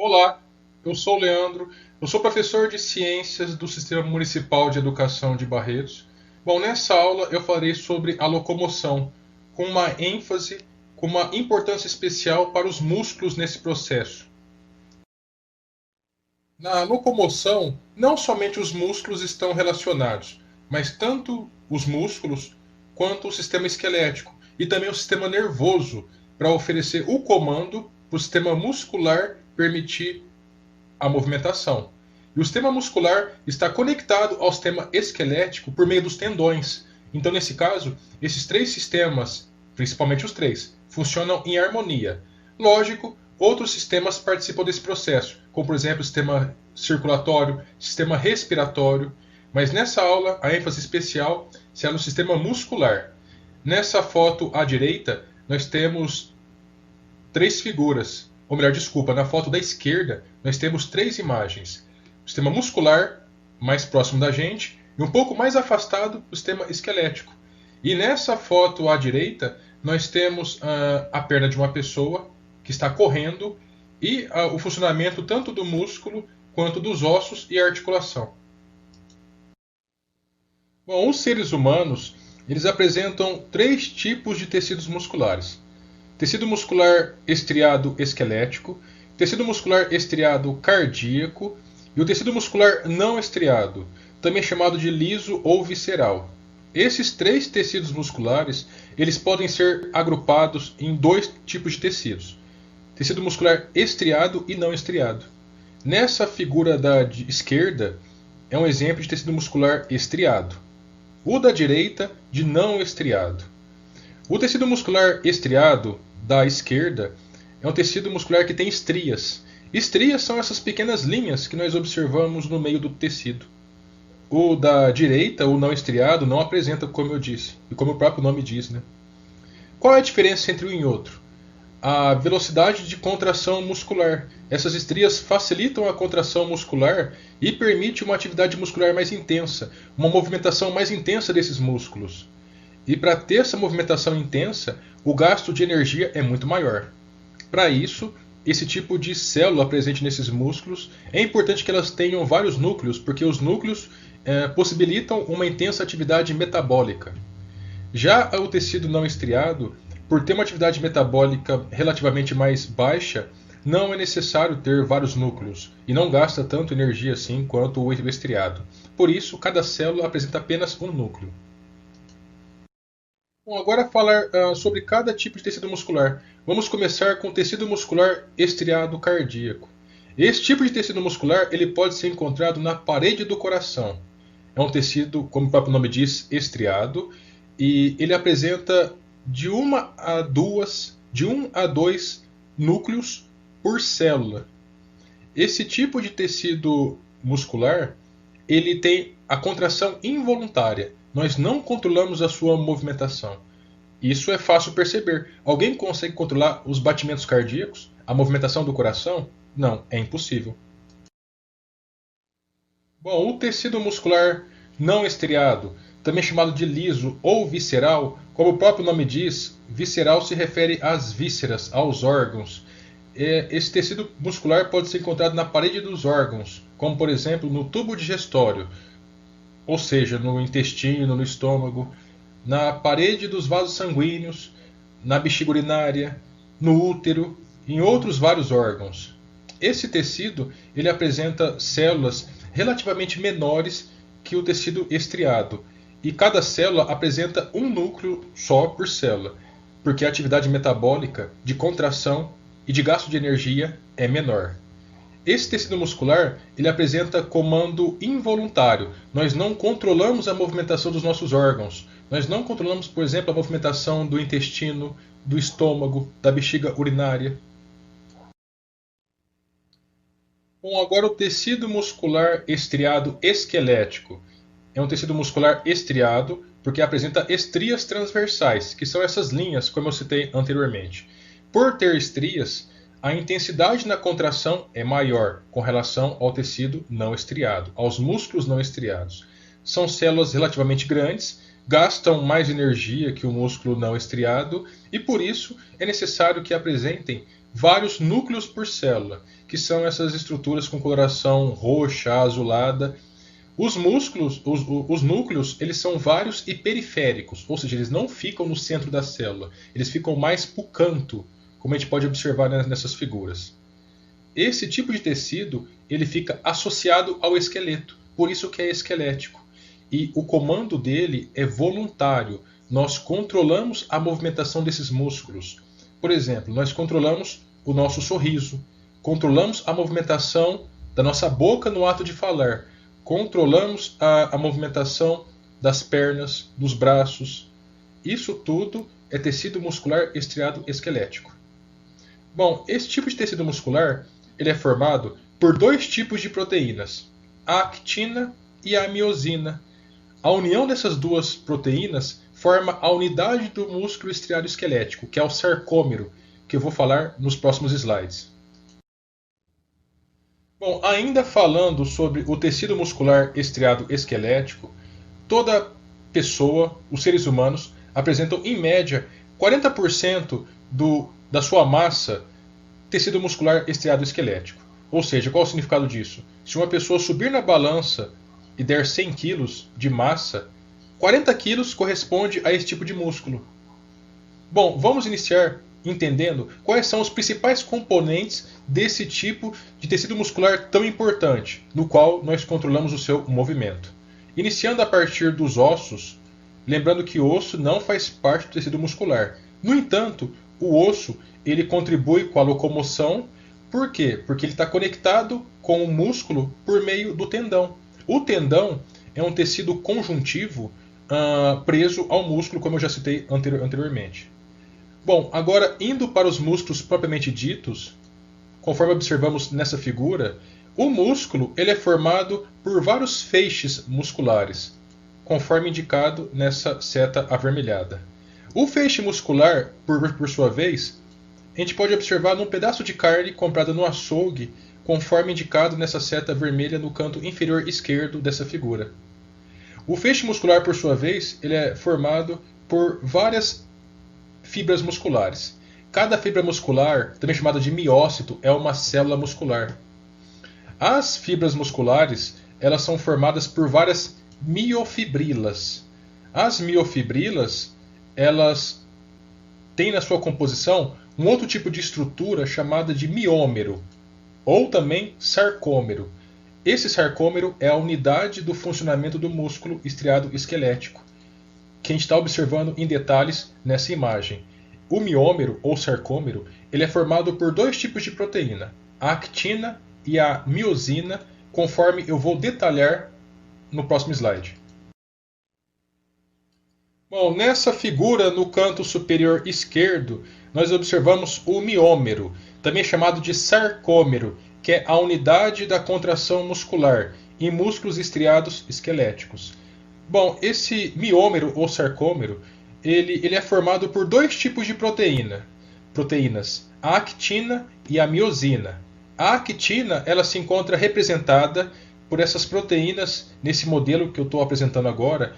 Olá, eu sou o Leandro, eu sou professor de Ciências do Sistema Municipal de Educação de Barretos. Bom, nessa aula eu falarei sobre a locomoção, com uma ênfase, com uma importância especial para os músculos nesse processo. Na locomoção, não somente os músculos estão relacionados, mas tanto os músculos quanto o sistema esquelético e também o sistema nervoso, para oferecer o comando para o sistema muscular permitir a movimentação. E o sistema muscular está conectado ao sistema esquelético por meio dos tendões. Então, nesse caso, esses três sistemas, principalmente os três, funcionam em harmonia. Lógico, outros sistemas participam desse processo, como por exemplo o sistema circulatório, sistema respiratório, mas nessa aula a ênfase especial será no sistema muscular. Nessa foto à direita, nós temos três figuras, ou melhor, desculpa, na foto da esquerda nós temos três imagens. O sistema muscular, mais próximo da gente, e um pouco mais afastado o sistema esquelético. E nessa foto à direita nós temos a perna de uma pessoa que está correndo e o funcionamento tanto do músculo quanto dos ossos e articulação. Bom, os seres humanos eles apresentam três tipos de tecidos musculares. Tecido muscular estriado esquelético, tecido muscular estriado cardíaco e o tecido muscular não estriado, também chamado de liso ou visceral. Esses três tecidos musculares eles podem ser agrupados em dois tipos de tecidos: tecido muscular estriado e não estriado. Nessa figura da esquerda é um exemplo de tecido muscular estriado. O da direita de não estriado. O tecido muscular estriado da esquerda é um tecido muscular que tem estrias. Estrias são essas pequenas linhas que nós observamos no meio do tecido. O da direita, o não estriado, não apresenta, como eu disse, e como o próprio nome diz, né? Qual é a diferença entre um e outro? A velocidade de contração muscular. Essas estrias facilitam a contração muscular e permitem uma atividade muscular mais intensa, uma movimentação mais intensa desses músculos. E para ter essa movimentação intensa, o gasto de energia é muito maior. Para isso, esse tipo de célula presente nesses músculos, é importante que elas tenham vários núcleos, porque os núcleos possibilitam uma intensa atividade metabólica. Já o tecido não estriado, por ter uma atividade metabólica relativamente mais baixa, não é necessário ter vários núcleos e não gasta tanto energia assim quanto o estriado. Por isso, cada célula apresenta apenas um núcleo. Bom, agora falar sobre cada tipo de tecido muscular. Vamos começar com o tecido muscular estriado cardíaco. Esse tipo de tecido muscular ele pode ser encontrado na parede do coração. É um tecido, como o próprio nome diz, estriado, e ele apresenta de um a dois núcleos por célula. Esse tipo de tecido muscular ele tem a contração involuntária. Nós não controlamos a sua movimentação. Isso é fácil perceber. Alguém consegue controlar os batimentos cardíacos? A movimentação do coração? Não, é impossível. Bom, o tecido muscular não estriado, também chamado de liso ou visceral, como o próprio nome diz, visceral se refere às vísceras, aos órgãos. Esse tecido muscular pode ser encontrado na parede dos órgãos, como por exemplo no tubo digestório, ou seja, no intestino, no estômago, na parede dos vasos sanguíneos, na bexiga urinária, no útero e em outros vários órgãos. Esse tecido ele apresenta células relativamente menores que o tecido estriado, e cada célula apresenta um núcleo só por célula, porque a atividade metabólica de contração e de gasto de energia é menor. Esse tecido muscular ele apresenta comando involuntário. Nós não controlamos a movimentação dos nossos órgãos. Nós não controlamos, por exemplo, a movimentação do intestino, do estômago, da bexiga urinária. Bom, agora o tecido muscular estriado esquelético. É um tecido muscular estriado porque apresenta estrias transversais, que são essas linhas, como eu citei anteriormente. Por ter estrias, a intensidade na contração é maior com relação ao tecido não estriado, aos músculos não estriados. São células relativamente grandes, gastam mais energia que o músculo não estriado e por isso é necessário que apresentem vários núcleos por célula, que são essas estruturas com coloração roxa, azulada. Os músculos, os núcleos, eles são vários e periféricos, ou seja, eles não ficam no centro da célula, eles ficam mais para o canto, como a gente pode observar nessas figuras. Esse tipo de tecido ele fica associado ao esqueleto, por isso que é esquelético. E o comando dele é voluntário. Nós controlamos a movimentação desses músculos. Por exemplo, nós controlamos o nosso sorriso, controlamos a movimentação da nossa boca no ato de falar, controlamos a movimentação das pernas, dos braços. Isso tudo é tecido muscular estriado esquelético. Bom, esse tipo de tecido muscular ele é formado por dois tipos de proteínas, a actina e a miosina. A união dessas duas proteínas forma a unidade do músculo estriado esquelético, que é o sarcômero, que eu vou falar nos próximos slides. Bom, ainda falando sobre o tecido muscular estriado esquelético, toda pessoa, os seres humanos, apresentam em média 40% da sua massa tecido muscular estriado esquelético. Ou seja, qual é o significado disso? Se uma pessoa subir na balança e der 100 kg de massa, 40 kg corresponde a esse tipo de músculo. Bom, vamos iniciar entendendo quais são os principais componentes desse tipo de tecido muscular tão importante, no qual nós controlamos o seu movimento. Iniciando a partir dos ossos, lembrando que o osso não faz parte do tecido muscular. No entanto, o osso ele contribui com a locomoção. Por quê? Porque ele está conectado com o músculo por meio do tendão. O tendão é um tecido conjuntivo preso ao músculo, como eu já citei anteriormente. Bom, agora indo para os músculos propriamente ditos, conforme observamos nessa figura, o músculo ele é formado por vários feixes musculares, conforme indicado nessa seta avermelhada. O feixe muscular, por sua vez, a gente pode observar num pedaço de carne comprada no açougue, conforme indicado nessa seta vermelha no canto inferior esquerdo dessa figura. O feixe muscular, por sua vez, ele é formado por várias fibras musculares. Cada fibra muscular, também chamada de miócito, é uma célula muscular. As fibras musculares elas são formadas por várias miofibrilas. As miofibrilas elas têm na sua composição um outro tipo de estrutura chamada de miômero, ou também sarcômero. Esse sarcômero é a unidade do funcionamento do músculo estriado esquelético, que a gente está observando em detalhes nessa imagem. O miômero ou sarcômero ele é formado por dois tipos de proteína, a actina e a miosina, conforme eu vou detalhar no próximo slide. Bom, nessa figura no canto superior esquerdo, nós observamos o miômero, também chamado de sarcômero, que é a unidade da contração muscular em músculos estriados esqueléticos. Bom, esse miômero ou sarcômero, ele é formado por dois tipos de proteínas, a actina e a miosina. A actina ela se encontra representada por essas proteínas nesse modelo que eu estou apresentando agora.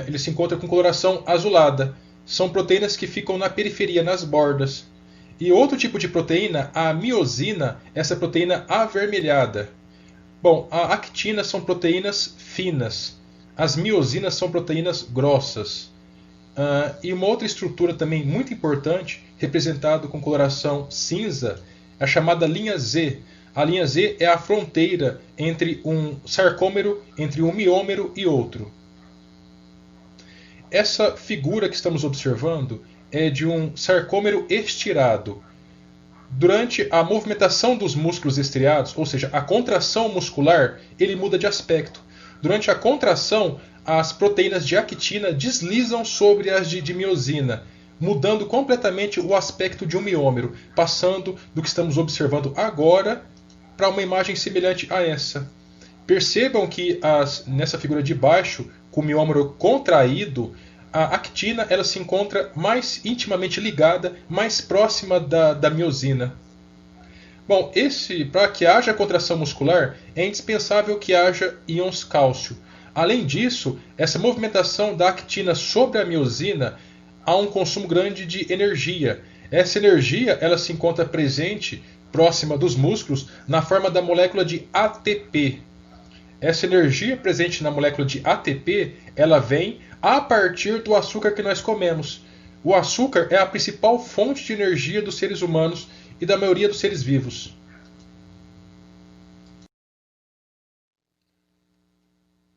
Ele se encontra com coloração azulada. São proteínas que ficam na periferia, nas bordas. E outro tipo de proteína, a miosina, essa proteína avermelhada. Bom, a actina são proteínas finas. As miosinas são proteínas grossas. E uma outra estrutura também muito importante, representada com coloração cinza, é a chamada linha Z. A linha Z é a fronteira entre um sarcômero, entre um miômero e outro. Essa figura que estamos observando é de um sarcômero estirado. Durante a movimentação dos músculos estriados, ou seja, a contração muscular, ele muda de aspecto. Durante a contração, as proteínas de actina deslizam sobre as de miosina, mudando completamente o aspecto de um miômero, passando do que estamos observando agora para uma imagem semelhante a essa. Percebam que nessa figura de baixo, com o miômero contraído, a actina ela se encontra mais intimamente ligada, mais próxima da miosina. Bom, para que haja contração muscular, é indispensável que haja íons cálcio. Além disso, essa movimentação da actina sobre a miosina há um consumo grande de energia. Essa energia ela se encontra presente próxima dos músculos na forma da molécula de ATP. Essa energia presente na molécula de ATP, ela vem a partir do açúcar que nós comemos. O açúcar é a principal fonte de energia dos seres humanos e da maioria dos seres vivos.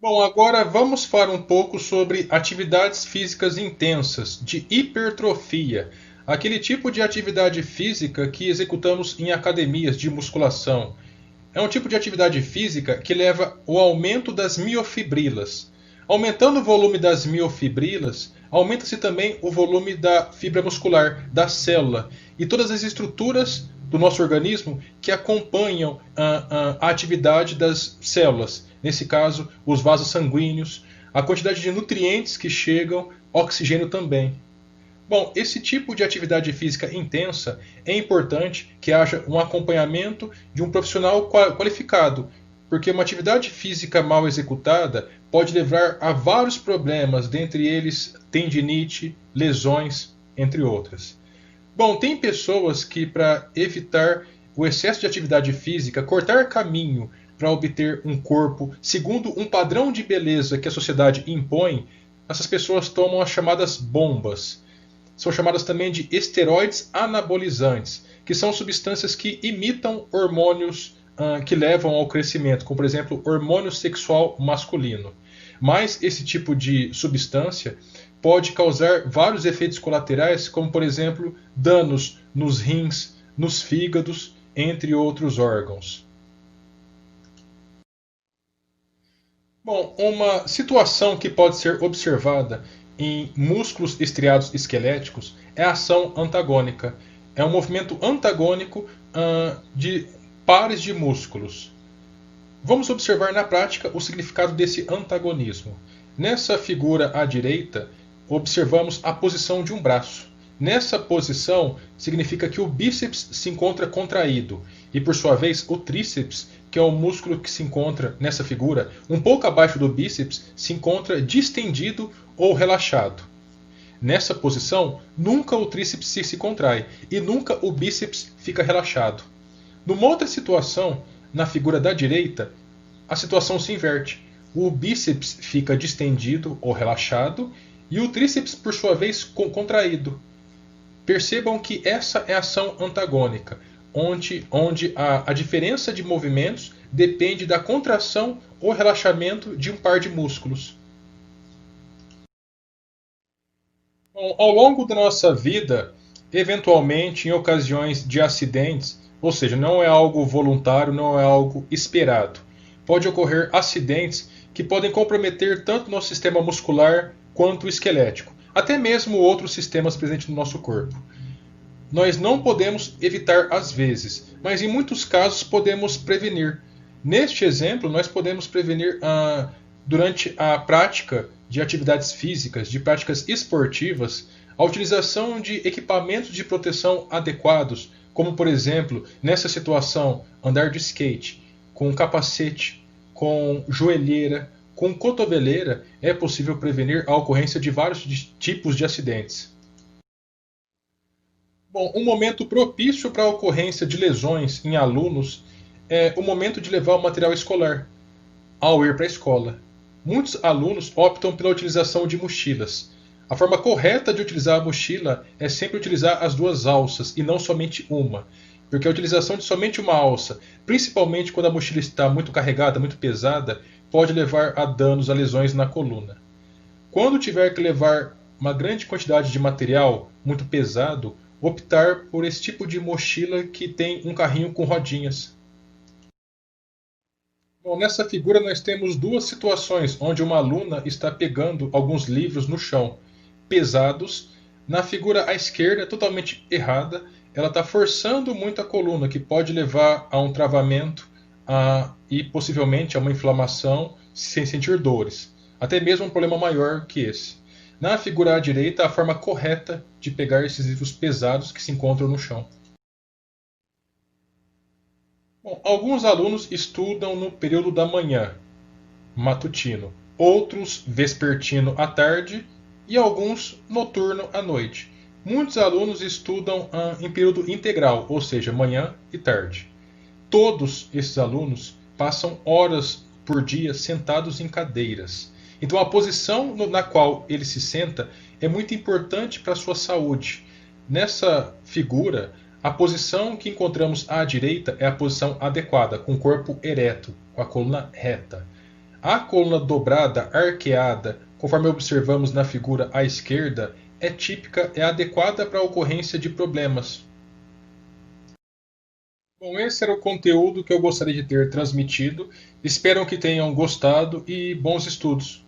Bom, agora vamos falar um pouco sobre atividades físicas intensas, de hipertrofia, aquele tipo de atividade física que executamos em academias de musculação. É um tipo de atividade física que leva ao aumento das miofibrilas. Aumentando o volume das miofibrilas, aumenta-se também o volume da fibra muscular, da célula e todas as estruturas do nosso organismo que acompanham a atividade das células. Nesse caso, os vasos sanguíneos, a quantidade de nutrientes que chegam, oxigênio também. Bom, esse tipo de atividade física intensa é importante que haja um acompanhamento de um profissional qualificado, porque uma atividade física mal executada pode levar a vários problemas, dentre eles tendinite, lesões, entre outras. Bom, tem pessoas que, para evitar o excesso de atividade física, cortar caminho para obter um corpo segundo um padrão de beleza que a sociedade impõe, essas pessoas tomam as chamadas bombas. São chamadas também de esteroides anabolizantes, que são substâncias que imitam hormônios que levam ao crescimento, como por exemplo hormônio sexual masculino. Mas esse tipo de substância pode causar vários efeitos colaterais, como por exemplo danos nos rins, nos fígados, entre outros órgãos. Bom, uma situação que pode ser observada em músculos estriados esqueléticos é a ação antagônica. É um movimento antagônico de pares de músculos. Vamos observar na prática o significado desse antagonismo. Nessa figura à direita, observamos a posição de um braço. Nessa posição, significa que o bíceps se encontra contraído e, por sua vez, o tríceps, que é o músculo que se encontra nessa figura, um pouco abaixo do bíceps, se encontra distendido ou relaxado. Nessa posição, nunca o tríceps se contrai e nunca o bíceps fica relaxado. Numa outra situação, na figura da direita, a situação se inverte. O bíceps fica distendido ou relaxado e o tríceps, por sua vez, contraído. Percebam que essa é a ação antagônica, onde a diferença de movimentos depende da contração ou relaxamento de um par de músculos. Bom, ao longo da nossa vida, eventualmente em ocasiões de acidentes, ou seja, não é algo voluntário, não é algo esperado, pode ocorrer acidentes que podem comprometer tanto o nosso sistema muscular quanto o esquelético, até mesmo outros sistemas presentes no nosso corpo. Nós não podemos evitar às vezes, mas em muitos casos podemos prevenir. Neste exemplo, nós podemos prevenir durante a prática de atividades físicas, de práticas esportivas, a utilização de equipamentos de proteção adequados, como por exemplo, nessa situação, andar de skate, com capacete, com joelheira, com cotoveleira, é possível prevenir a ocorrência de vários tipos de acidentes. Bom, um momento propício para a ocorrência de lesões em alunos é o momento de levar o material escolar ao ir para a escola. Muitos alunos optam pela utilização de mochilas. A forma correta de utilizar a mochila é sempre utilizar as duas alças e não somente uma, porque a utilização de somente uma alça, principalmente quando a mochila está muito carregada, muito pesada, pode levar a danos, a lesões na coluna. Quando tiver que levar uma grande quantidade de material muito pesado, optar por esse tipo de mochila que tem um carrinho com rodinhas. Bom, nessa figura nós temos duas situações onde uma aluna está pegando alguns livros no chão, pesados. Na figura à esquerda, totalmente errada, ela está forçando muito a coluna, que pode levar a um travamento e possivelmente a uma inflamação sem sentir dores. Até mesmo um problema maior que esse. Na figura à direita, a forma correta de pegar esses livros pesados que se encontram no chão. Bom, alguns alunos estudam no período da manhã, matutino. outros vespertino à tarde e alguns noturno à noite. Muitos alunos estudam em período integral, ou seja, manhã e tarde. Todos esses alunos passam horas por dia sentados em cadeiras. Então a posição na qual ele se senta é muito importante para a sua saúde. Nessa figura, a posição que encontramos à direita é a posição adequada, com o corpo ereto, com a coluna reta. A coluna dobrada, arqueada, conforme observamos na figura à esquerda, é típica, é adequada para a ocorrência de problemas. Bom, esse era o conteúdo que eu gostaria de ter transmitido. Espero que tenham gostado e bons estudos.